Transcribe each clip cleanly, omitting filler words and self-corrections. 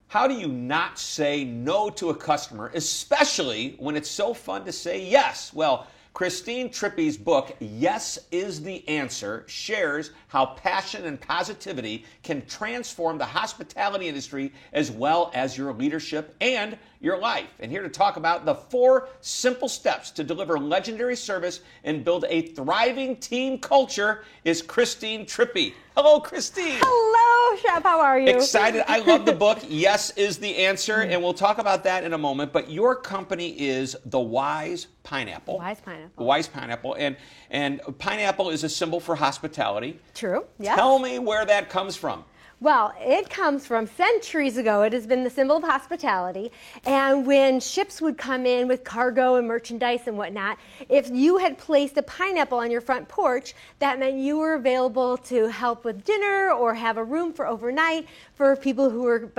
How do you not say no to a customer, especially when it's so fun to say yes? Well, Christine Trippy's book, Yes is the Answer, shares how passion and positivity can transform the hospitality industry as well as your leadership and your life. And here to talk about the 4 simple steps to deliver legendary service and build a thriving team culture is Christine Trippy. Hello, Christine. Hello, Chef. How are you? Excited. I love the book, Yes is the Answer, and we'll talk about that in a moment. But your company is The Wise Pineapple. Wise Pineapple. The Wise Pineapple. And pineapple is a symbol for hospitality. True, yes. Tell me where that comes from. Well, it comes from centuries ago. It has been the symbol of hospitality. And when ships would come in with cargo and merchandise and whatnot, if you had placed a pineapple on your front porch, that meant you were available to help with dinner or have a room for overnight for people who were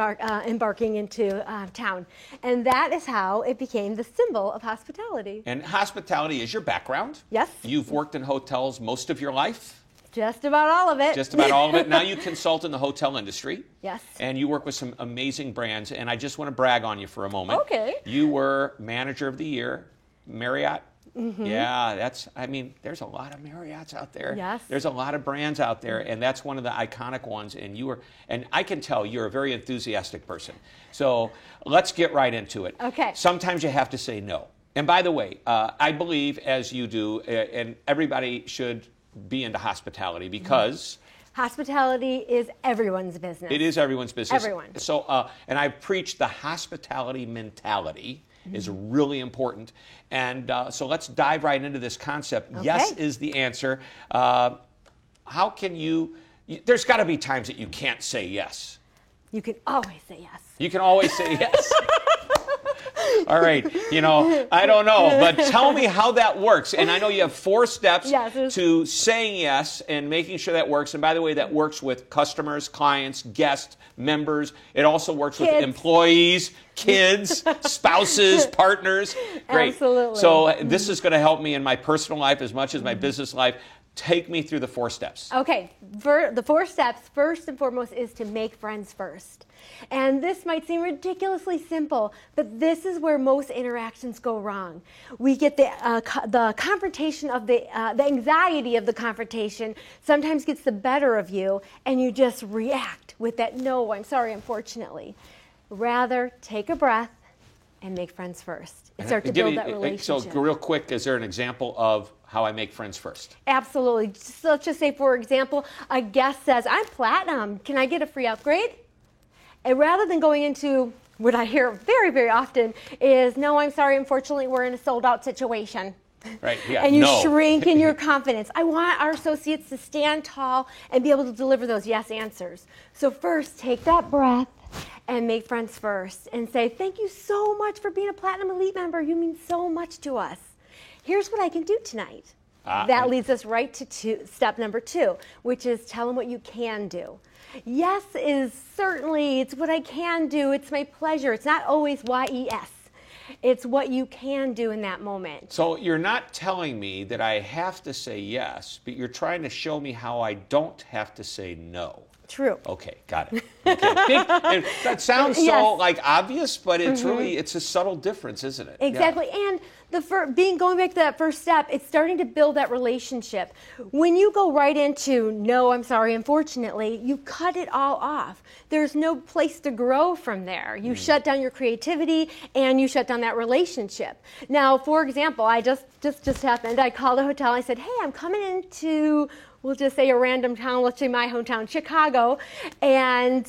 embarking into town. And that is how it became the symbol of hospitality. And hospitality is your background. Yes. You've worked in hotels most of your life. Just about all of it. Just about all of it. Now you consult in the hotel industry. Yes. And you work with some amazing brands. And I just want to brag on you for a moment. Okay. You were Manager of the Year, Marriott. Mm-hmm. Yeah, there's a lot of Marriotts out there. Yes. There's a lot of brands out there, and that's one of the iconic ones. And I can tell you're a very enthusiastic person. So let's get right into it. Okay. Sometimes you have to say no. And by the way, I believe, as you do, and everybody should be into hospitality because hospitality is everyone's business. It is everyone's business. Everyone. So, and I preach the hospitality mentality is really important. And so let's dive right into this concept. Okay. Yes is the answer. How can there's got to be times that you can't say yes. You can always say yes. You can always say yes. All right, I don't know, but tell me how that works. And I know you have 4 steps to saying yes and making sure that works. And by the way, that works with customers, clients, guests, members. It also works with employees, kids, spouses, partners. Great. Absolutely. So this is going to help me in my personal life as much as my business life. Take me through the 4 steps. Okay, the 4 steps, first and foremost, is to make friends first. And this might seem ridiculously simple, but this is where most interactions go wrong. We get the confrontation of the anxiety of the confrontation sometimes gets the better of you, and you just react with that, no, I'm sorry, unfortunately. Rather, take a breath and make friends first. And start to build that relationship. So real quick, is there an example of how I make friends first? Absolutely. So let's just say, for example, a guest says, I'm platinum. Can I get a free upgrade? And rather than going into what I hear very, very often is, no, I'm sorry, unfortunately, we're in a sold-out situation. Right, yeah, and you shrink in your confidence. I want our associates to stand tall and be able to deliver those yes answers. So first, take that breath and make friends first and say, thank you so much for being a Platinum Elite member. You mean so much to us. Here's what I can do tonight. That leads us right to step number 2, which is tell them what you can do. Yes is certainly, it's what I can do. It's my pleasure. It's not always YES. It's what you can do in that moment. So you're not telling me that I have to say yes, but you're trying to show me how I don't have to say no. True. Okay, got it. Okay. That sounds so obvious, but it's really, it's a subtle difference, isn't it? Exactly. Yeah. And going back to that first step, it's starting to build that relationship. When you go right into, no, I'm sorry, unfortunately, you cut it all off. There's no place to grow from there. You shut down your creativity and you shut down that relationship. Now, for example, I just happened, I called a hotel, I said, hey, I'm coming into, we'll just say a random town, let's say my hometown, Chicago, and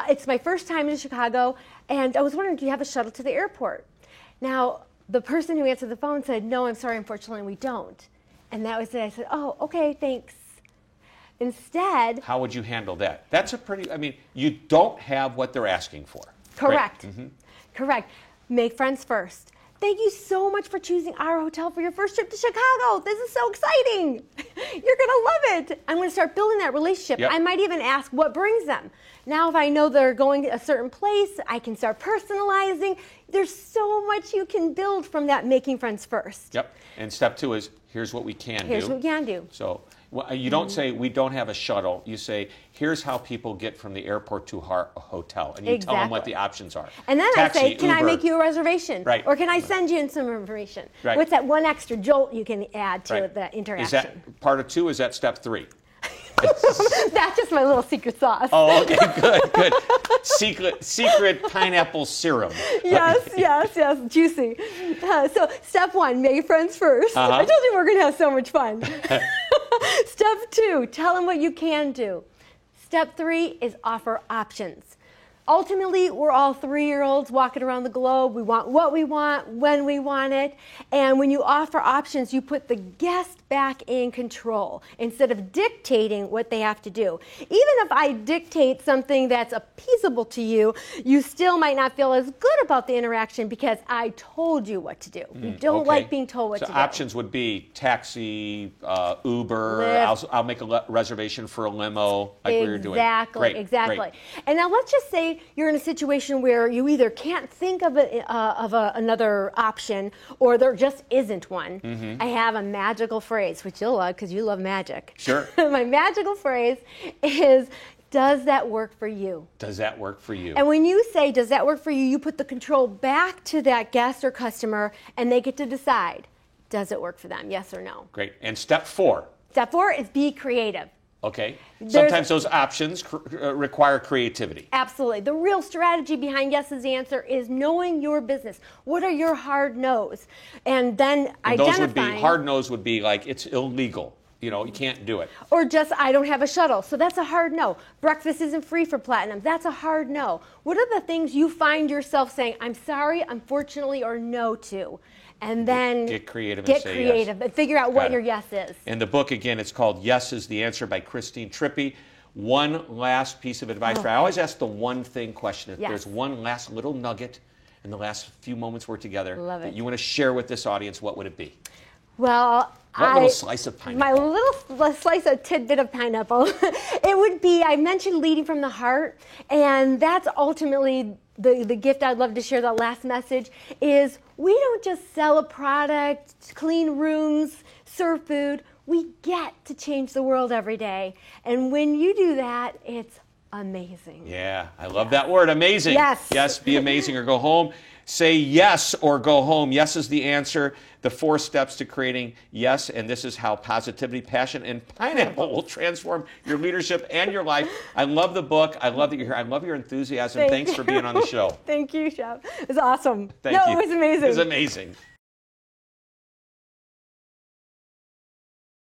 it's my first time in Chicago, and I was wondering, do you have a shuttle to the airport? Now, the person who answered the phone said, no, I'm sorry, unfortunately, we don't. And that was it. I said, oh, okay, thanks. Instead... How would you handle that? That's you don't have what they're asking for. Correct. Right? Mm-hmm. Correct. Make friends first. Thank you so much for choosing our hotel for your first trip to Chicago. This is so exciting. You're going to love it. I'm going to start building that relationship. Yep. I might even ask what brings them. Now, if I know they're going to a certain place, I can start personalizing. There's so much you can build from that making friends first. Yep. And step 2 is, here's what we can do. Here's what we can do. So, Well, you don't say we don't have a shuttle. You say here's how people get from the airport to our hotel, and you tell them what the options are. And then Taxi, I say, can I Uber. make you a reservation? Right. Or can I send you in some information? Right. What's that one extra jolt you can add to Right. the interaction? Is that part of 2? Is that step 3? That's just my little secret sauce. Oh, okay, good. Secret pineapple serum. Yes, juicy. So step 1, make friends first. I told you we're going to have so much fun. Step 2, tell them what you can do. Step 3 is offer options. Ultimately, we're all 3-year-olds walking around the globe. We want what we want, when we want it. And when you offer options, you put the guest back in control instead of dictating what they have to do. Even if I dictate something that's appeasable to you, you still might not feel as good about the interaction because I told you what to do. We don't like being told what to do. So options would be taxi, Uber, Lyft. I'll make a reservation for a limo, like we were doing. Exactly. Great. And now let's just say you're in a situation where you either can't think of another option or there just isn't one. I have a magical phrase, which you'll love because you love magic. Sure. My magical phrase is, does that work for you? Does that work for you? And when you say, does that work for you, you put the control back to that guest or customer and they get to decide, does it work for them, yes or no? Great. And step 4. Step 4 is be creative. Okay. Sometimes those options require creativity. Absolutely. The real strategy behind Yes is the Answer is knowing your business. What are your hard no's? And then identifying. Hard no's would be like, it's illegal. You can't do it. Or just, I don't have a shuttle. So that's a hard no. Breakfast isn't free for Platinum. That's a hard no. What are the things you find yourself saying, I'm sorry, unfortunately, or no to? And then get creative and say yes. and figure out what your yes is. And the book, again, it's called Yes is the Answer by Christine Trippi. One last piece of advice. I always ask the one thing question. If there's one last little nugget in the last few moments we're together that you want to share with this audience, what would it be? Well, what little slice of pineapple? My little slice of tidbit of pineapple. It would be, I mentioned leading from the heart, and that's ultimately the gift I'd love to share. That last message is, we don't just sell a product, clean rooms, serve food. We get to change the world every day. And when you do that, it's amazing. Yeah, I love that word, amazing. Yes. Yes, be amazing or go home. Say yes or go home. Yes is the answer. The 4 steps to creating yes, and this is how positivity, passion, and pineapple will transform your leadership and your life. I love the book. I love that you're here. I love your enthusiasm. Thanks for being on the show. Thank you, Chef. It was awesome. Thank you. It was amazing. It was amazing.